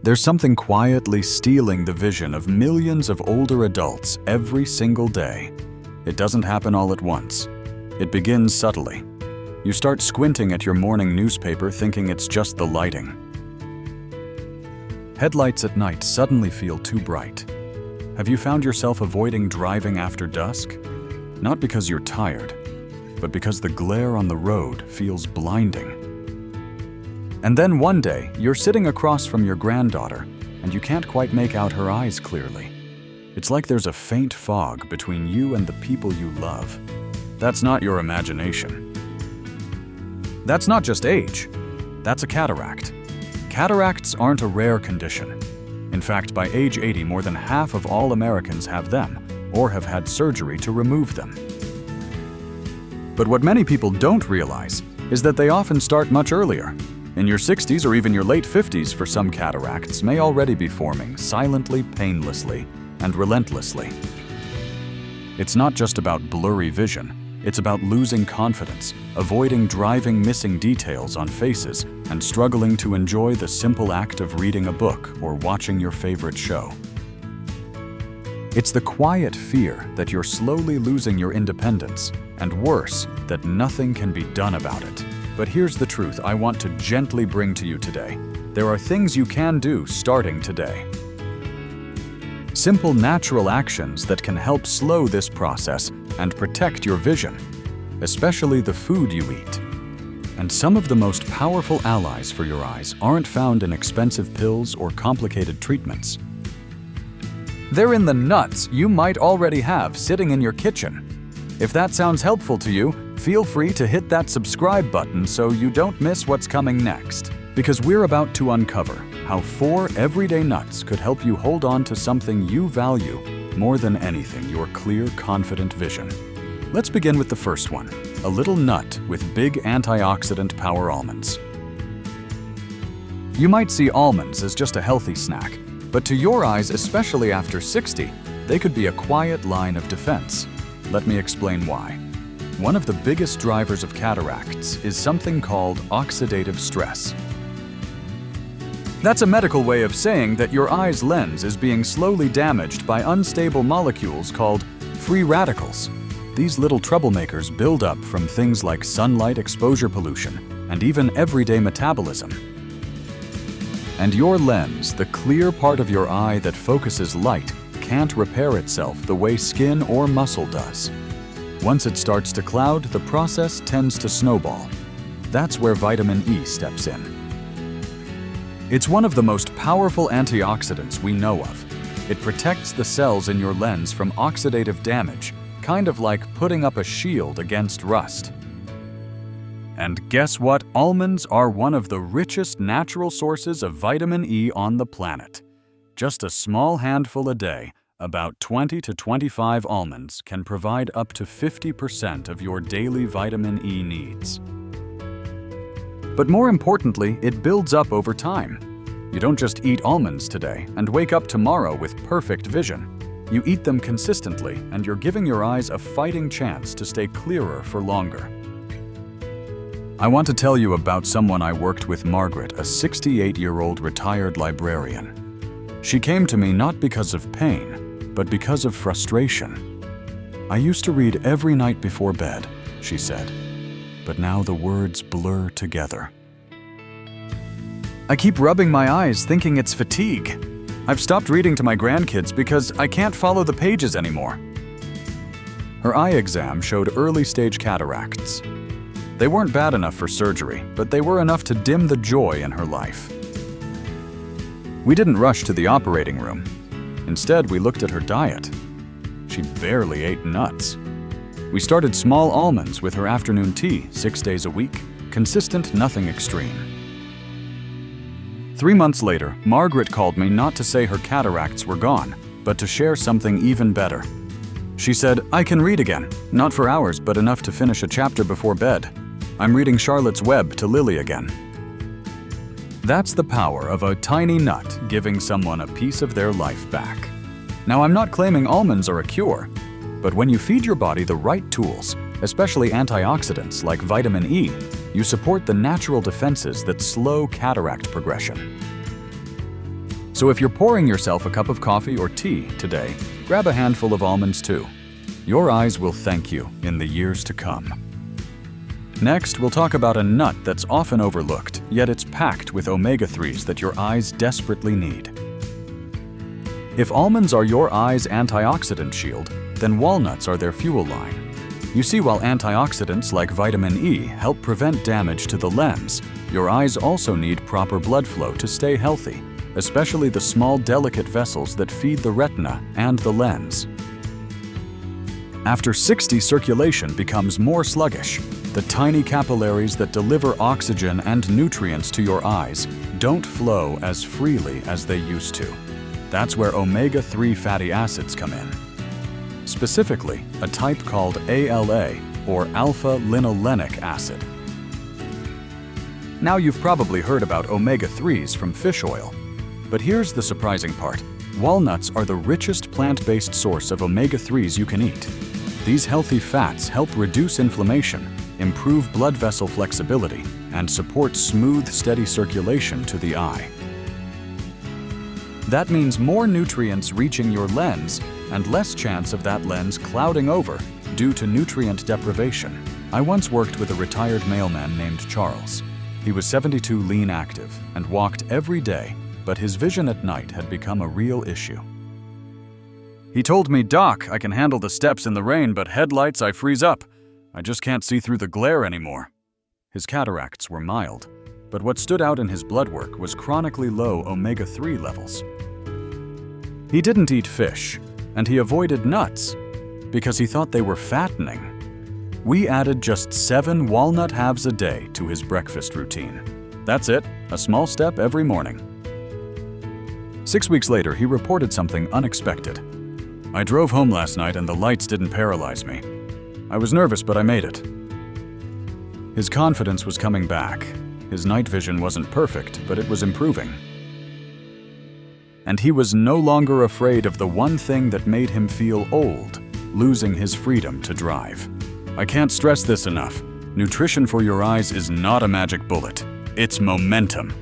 There's something quietly stealing the vision of millions of older adults every single day. It doesn't happen all at once. It begins subtly. You start squinting at your morning newspaper thinking it's just the lighting. Headlights at night suddenly feel too bright. Have you found yourself avoiding driving after dusk? Not because you're tired, but because the glare on the road feels blinding. And then one day, you're sitting across from your granddaughter, and you can't quite make out her eyes clearly. It's like there's a faint fog between you and the people you love. That's not your imagination. That's not just age. That's a cataract. Cataracts aren't a rare condition. In fact, by age 80, more than half of all Americans have them, or have had surgery to remove them. But what many people don't realize is that they often start much earlier. In your 60s or even your late 50s, for some cataracts may already be forming silently, painlessly, and relentlessly. It's not just about blurry vision. It's about losing confidence, avoiding driving, missing details on faces, and struggling to enjoy the simple act of reading a book or watching your favorite show. It's the quiet fear that you're slowly losing your independence, and worse, that nothing can be done about it. But here's the truth I want to gently bring to you today. There are things you can do starting today. Simple, natural actions that can help slow this process and protect your vision, especially the food you eat. And some of the most powerful allies for your eyes aren't found in expensive pills or complicated treatments. They're in the nuts you might already have sitting in your kitchen. If that sounds helpful to you, feel free to hit that subscribe button so you don't miss what's coming next. Because we're about to uncover how 4 everyday nuts could help you hold on to something you value more than anything, your clear, confident vision. Let's begin with the first one, a little nut with big antioxidant power almonds. You might see almonds as just a healthy snack, but to your eyes, especially after 60, they could be a quiet line of defense. Let me explain why. One of the biggest drivers of cataracts is something called oxidative stress. That's a medical way of saying that your eye's lens is being slowly damaged by unstable molecules called free radicals. These little troublemakers build up from things like sunlight exposure pollution and even everyday metabolism. And your lens, the clear part of your eye that focuses light, can't repair itself the way skin or muscle does. Once it starts to cloud, the process tends to snowball. That's where vitamin E steps in. It's one of the most powerful antioxidants we know of. It protects the cells in your lens from oxidative damage, kind of like putting up a shield against rust. And guess what? Almonds are one of the richest natural sources of vitamin E on the planet. Just a small handful a day, about 20 to 25 almonds, can provide up to 50% of your daily vitamin E needs. But more importantly, it builds up over time. You don't just eat almonds today and wake up tomorrow with perfect vision. You eat them consistently, and you're giving your eyes a fighting chance to stay clearer for longer. I want to tell you about someone I worked with, Margaret, a 68-year-old retired librarian. She came to me not because of pain, but because of frustration. I used to read every night before bed, she said, but now the words blur together. I keep rubbing my eyes thinking it's fatigue. I've stopped reading to my grandkids because I can't follow the pages anymore. Her eye exam showed early-stage cataracts. They weren't bad enough for surgery, but they were enough to dim the joy in her life. We didn't rush to the operating room. Instead, we looked at her diet. She barely ate nuts. We started small almonds with her afternoon tea 6 days a week. Consistent, nothing extreme. 3 months later, Margaret called me not to say her cataracts were gone, but to share something even better. She said, "I can read again. Not for hours, but enough to finish a chapter before bed. I'm reading Charlotte's Web to Lily again." That's the power of a tiny nut giving someone a piece of their life back. Now, I'm not claiming almonds are a cure, but when you feed your body the right tools, especially antioxidants like vitamin E, you support the natural defenses that slow cataract progression. So if you're pouring yourself a cup of coffee or tea today, grab a handful of almonds too. Your eyes will thank you in the years to come. Next, we'll talk about a nut that's often overlooked, yet it's packed with omega-3s that your eyes desperately need. If almonds are your eye's antioxidant shield, then walnuts are their fuel line. You see, while antioxidants like vitamin E help prevent damage to the lens, your eyes also need proper blood flow to stay healthy, especially the small, delicate vessels that feed the retina and the lens. After 60, circulation becomes more sluggish. The tiny capillaries that deliver oxygen and nutrients to your eyes don't flow as freely as they used to. That's where omega-3 fatty acids come in. Specifically, a type called ALA, or alpha-linolenic acid. Now you've probably heard about omega-3s from fish oil. But here's the surprising part. Walnuts are the richest plant-based source of omega-3s you can eat. These healthy fats help reduce inflammation, improve blood vessel flexibility, and support smooth, steady circulation to the eye. That means more nutrients reaching your lens and less chance of that lens clouding over due to nutrient deprivation. I once worked with a retired mailman named Charles. He was 72, lean, active, and walked every day, but his vision at night had become a real issue. He told me, "Doc, I can handle the steps in the rain, but headlights I freeze up. I just can't see through the glare anymore." His cataracts were mild, but what stood out in his blood work was chronically low omega-3 levels. He didn't eat fish, and he avoided nuts because he thought they were fattening. We added just 7 walnut halves a day to his breakfast routine. That's it, a small step every morning. 6 weeks later, he reported something unexpected. "I drove home last night and the lights didn't paralyze me. I was nervous, but I made it." His confidence was coming back. His night vision wasn't perfect, but it was improving. And he was no longer afraid of the one thing that made him feel old, losing his freedom to drive. I can't stress this enough. Nutrition for your eyes is not a magic bullet. It's momentum.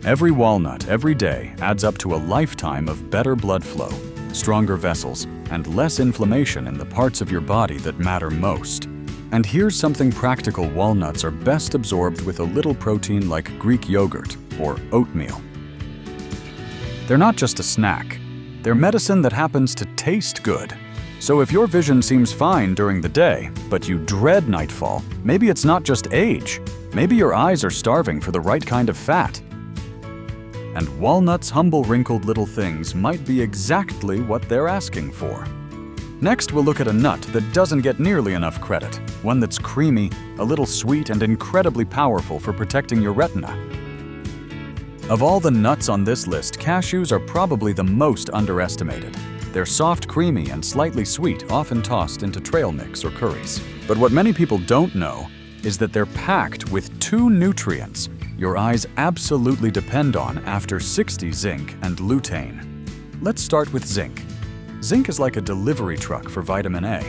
Every walnut, every day, adds up to a lifetime of better blood flow, stronger vessels, and less inflammation in the parts of your body that matter most. And here's something practical: walnuts are best absorbed with a little protein like Greek yogurt or oatmeal. They're not just a snack. They're medicine that happens to taste good. So if your vision seems fine during the day, but you dread nightfall, maybe it's not just age. Maybe your eyes are starving for the right kind of fat. And walnuts' humble, wrinkled little things might be exactly what they're asking for. Next, we'll look at a nut that doesn't get nearly enough credit, one that's creamy, a little sweet, and incredibly powerful for protecting your retina. Of all the nuts on this list, cashews are probably the most underestimated. They're soft, creamy, and slightly sweet, often tossed into trail mix or curries. But what many people don't know is that they're packed with 2 nutrients your eyes absolutely depend on after 60, zinc and lutein. Let's start with zinc. Zinc is like a delivery truck for vitamin A.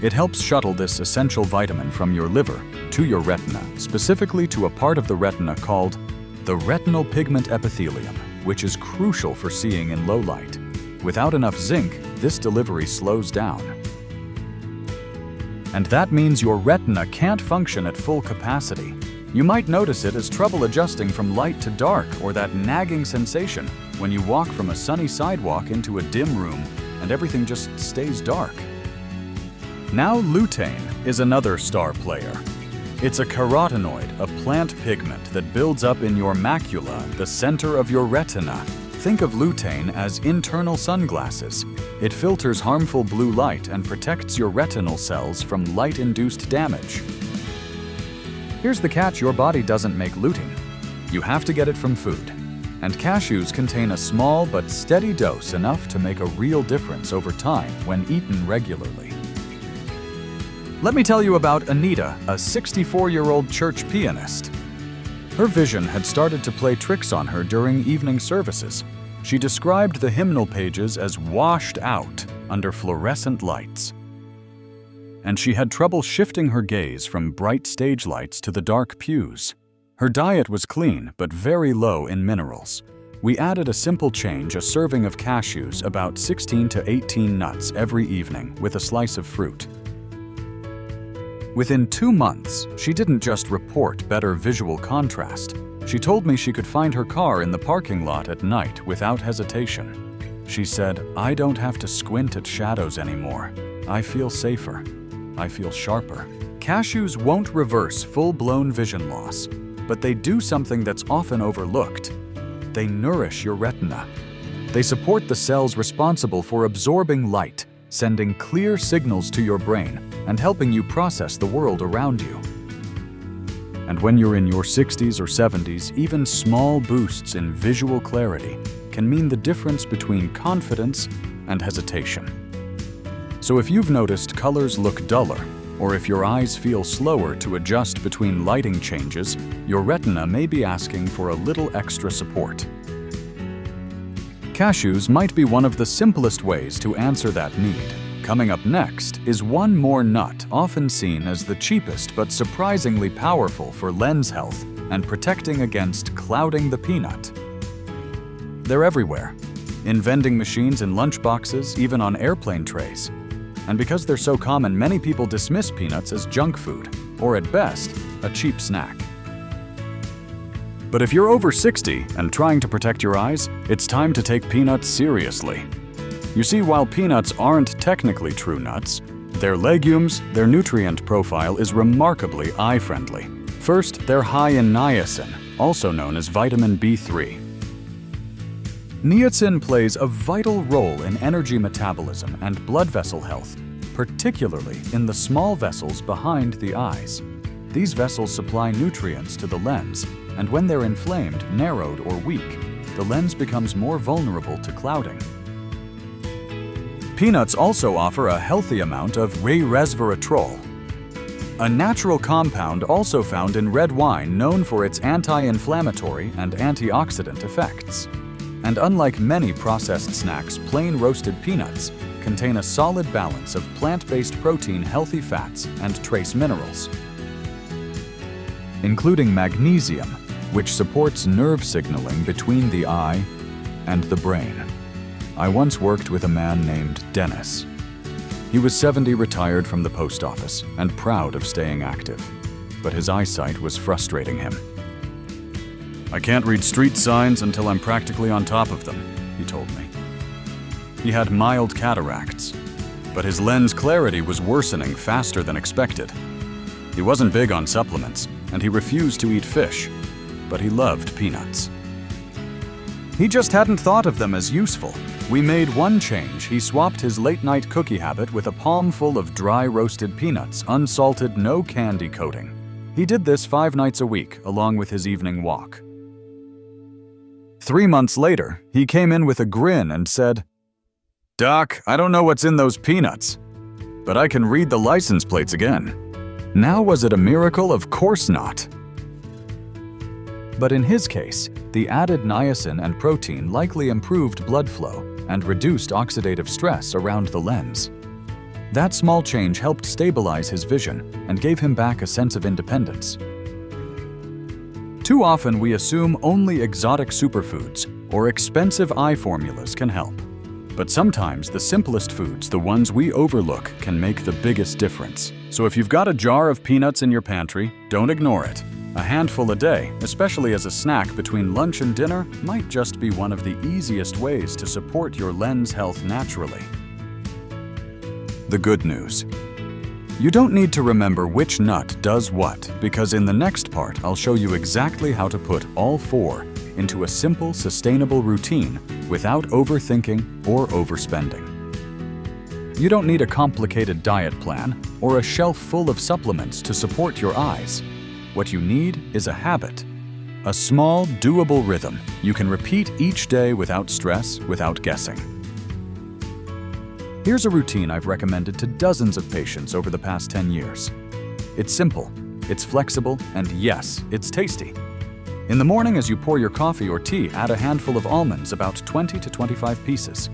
It helps shuttle this essential vitamin from your liver to your retina, specifically to a part of the retina called the retinal pigment epithelium, which is crucial for seeing in low light. Without enough zinc, this delivery slows down. And that means your retina can't function at full capacity. You might notice it as trouble adjusting from light to dark, or that nagging sensation when you walk from a sunny sidewalk into a dim room and everything just stays dark. Now lutein is another star player. It's a carotenoid, a plant pigment that builds up in your macula, the center of your retina. Think of lutein as internal sunglasses. It filters harmful blue light and protects your retinal cells from light-induced damage. Here's the catch: your body doesn't make lutein. You have to get it from food. And cashews contain a small but steady dose, enough to make a real difference over time when eaten regularly. Let me tell you about Anita, a 64-year-old church pianist. Her vision had started to play tricks on her during evening services. She described the hymnal pages as washed out under fluorescent lights. And she had trouble shifting her gaze from bright stage lights to the dark pews. Her diet was clean but very low in minerals. We added a simple change, a serving of cashews, about 16 to 18 nuts every evening with a slice of fruit. Within 2 months, she didn't just report better visual contrast. She told me she could find her car in the parking lot at night without hesitation. She said, "I don't have to squint at shadows anymore. I feel safer. I feel sharper." Cashews won't reverse full-blown vision loss, but they do something that's often overlooked. They nourish your retina. They support the cells responsible for absorbing light, sending clear signals to your brain and helping you process the world around you. And when you're in your 60s or 70s, even small boosts in visual clarity can mean the difference between confidence and hesitation. So if you've noticed colors look duller, or if your eyes feel slower to adjust between lighting changes, your retina may be asking for a little extra support. Cashews might be one of the simplest ways to answer that need. Coming up next is one more nut often seen as the cheapest but surprisingly powerful for lens health and protecting against clouding the peanut. They're everywhere, in vending machines and lunchboxes, even on airplane trays. And because they're so common, many people dismiss peanuts as junk food, or at best, a cheap snack. But if you're over 60 and trying to protect your eyes, it's time to take peanuts seriously. You see, while peanuts aren't technically true nuts, they're legumes, their nutrient profile is remarkably eye-friendly. First, they're high in niacin, also known as vitamin B3. Niacin plays a vital role in energy metabolism and blood vessel health, particularly in the small vessels behind the eyes. These vessels supply nutrients to the lens, and when they're inflamed, narrowed, or weak, the lens becomes more vulnerable to clouding. Peanuts also offer a healthy amount of resveratrol, a natural compound also found in red wine known for its anti-inflammatory and antioxidant effects. And unlike many processed snacks, plain roasted peanuts contain a solid balance of plant-based protein, healthy fats, and trace minerals, including magnesium, which supports nerve signaling between the eye and the brain. I once worked with a man named Dennis. He was 70, retired from the post office, and proud of staying active, but his eyesight was frustrating him. "I can't read street signs until I'm practically on top of them," he told me. He had mild cataracts, but his lens clarity was worsening faster than expected. He wasn't big on supplements, and he refused to eat fish, but he loved peanuts. He just hadn't thought of them as useful. We made one change. He swapped his late-night cookie habit with a palmful of dry roasted peanuts, unsalted, no candy coating. He did this 5 nights a week, along with his evening walk. 3 months later, he came in with a grin and said, "Doc, I don't know what's in those peanuts, but I can read the license plates again." Now, was it a miracle? Of course not. But in his case, the added niacin and protein likely improved blood flow and reduced oxidative stress around the lens. That small change helped stabilize his vision and gave him back a sense of independence. Too often we assume only exotic superfoods or expensive eye formulas can help. But sometimes the simplest foods, the ones we overlook, can make the biggest difference. So if you've got a jar of peanuts in your pantry, don't ignore it. A handful a day, especially as a snack between lunch and dinner, might just be one of the easiest ways to support your lens health naturally. The good news. You don't need to remember which nut does what, because in the next part I'll show you exactly how to put all 4 into a simple, sustainable routine without overthinking or overspending. You don't need a complicated diet plan or a shelf full of supplements to support your eyes. What you need is a habit, a small, doable rhythm you can repeat each day without stress, without guessing. Here's a routine I've recommended to dozens of patients over the past 10 years. It's simple, it's flexible, and yes, it's tasty. In the morning, as you pour your coffee or tea, add a handful of almonds, about 20 to 25 pieces.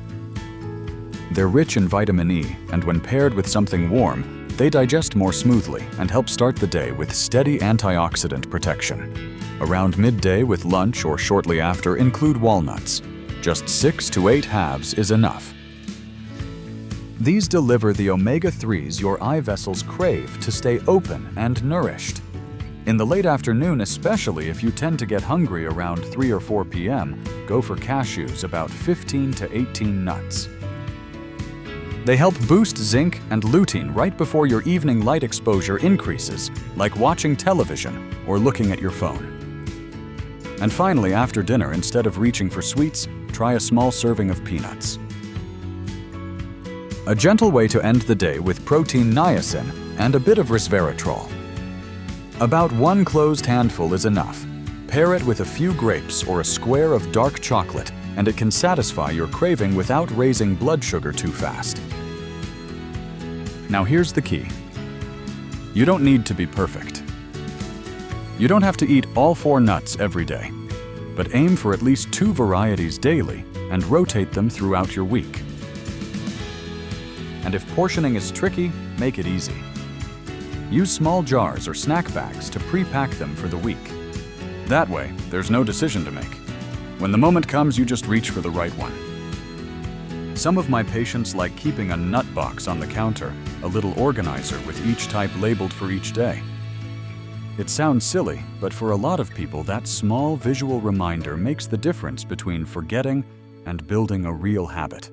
They're rich in vitamin E, and when paired with something warm, they digest more smoothly and help start the day with steady antioxidant protection. Around midday with lunch or shortly after, include walnuts. Just 6 to 8 halves is enough. These deliver the omega-3s your eye vessels crave to stay open and nourished. In the late afternoon, especially if you tend to get hungry around 3 or 4 p.m., go for cashews, about 15 to 18 nuts. They help boost zinc and lutein right before your evening light exposure increases, like watching television or looking at your phone. And finally, after dinner, instead of reaching for sweets, try a small serving of peanuts. A gentle way to end the day with protein niacin and a bit of resveratrol. About 1 closed handful is enough. Pair it with a few grapes or a square of dark chocolate, and it can satisfy your craving without raising blood sugar too fast. Now here's the key. You don't need to be perfect. You don't have to eat all 4 nuts every day, but aim for at least 2 varieties daily and rotate them throughout your week. And if portioning is tricky, make it easy. Use small jars or snack bags to pre-pack them for the week. That way, there's no decision to make. When the moment comes, you just reach for the right one. Some of my patients like keeping a nut box on the counter, a little organizer with each type labeled for each day. It sounds silly, but for a lot of people, that small visual reminder makes the difference between forgetting and building a real habit.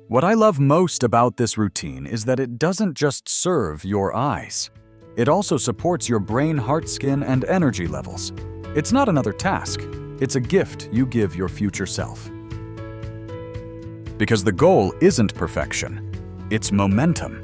What I love most about this routine is that it doesn't just serve your eyes. It also supports your brain, heart, skin, and energy levels. It's not another task. It's a gift you give your future self. Because the goal isn't perfection, it's momentum.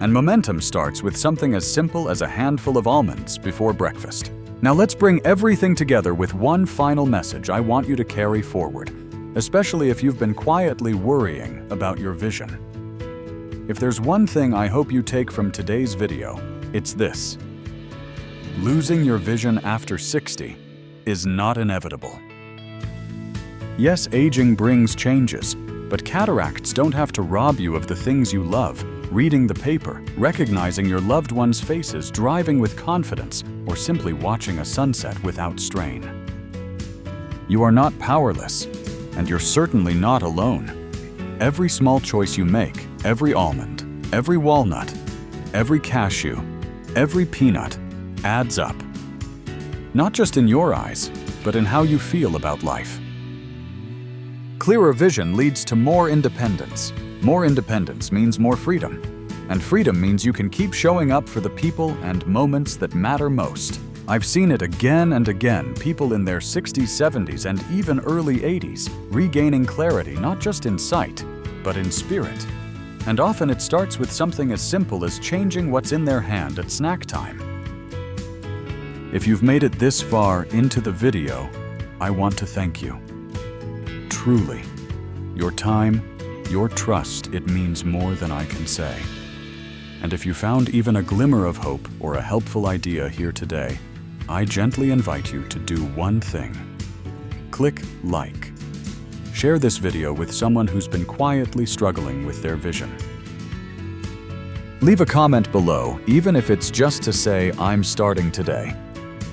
And momentum starts with something as simple as a handful of almonds before breakfast. Now let's bring everything together with one final message I want you to carry forward, especially if you've been quietly worrying about your vision. If there's one thing I hope you take from today's video, it's this. Losing your vision after 60 is not inevitable. Yes, aging brings changes, but cataracts don't have to rob you of the things you love: reading the paper, recognizing your loved ones' faces, driving with confidence, or simply watching a sunset without strain. You are not powerless, and you're certainly not alone. Every small choice you make, every almond, every walnut, every cashew, every peanut adds up. Not just in your eyes, but in how you feel about life. Clearer vision leads to more independence. More independence means more freedom. And freedom means you can keep showing up for the people and moments that matter most. I've seen it again and again, people in their 60s, 70s, and even early 80s regaining clarity not just in sight, but in spirit. And often it starts with something as simple as changing what's in their hand at snack time. If you've made it this far into the video, I want to thank you. Truly, your time, your trust, it means more than I can say. And if you found even a glimmer of hope or a helpful idea here today, I gently invite you to do one thing. Click like. Share this video with someone who's been quietly struggling with their vision. Leave a comment below, even if it's just to say, "I'm starting today."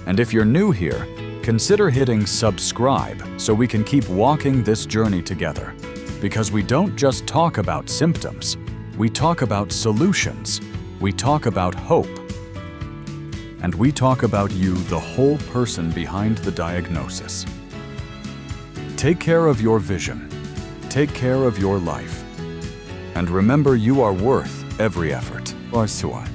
And if you're new here, consider hitting subscribe so we can keep walking this journey together. Because we don't just talk about symptoms, we talk about solutions, we talk about hope, and we talk about you, the whole person behind the diagnosis. Take care of your vision, take care of your life, and remember you are worth every effort. Bonsoir.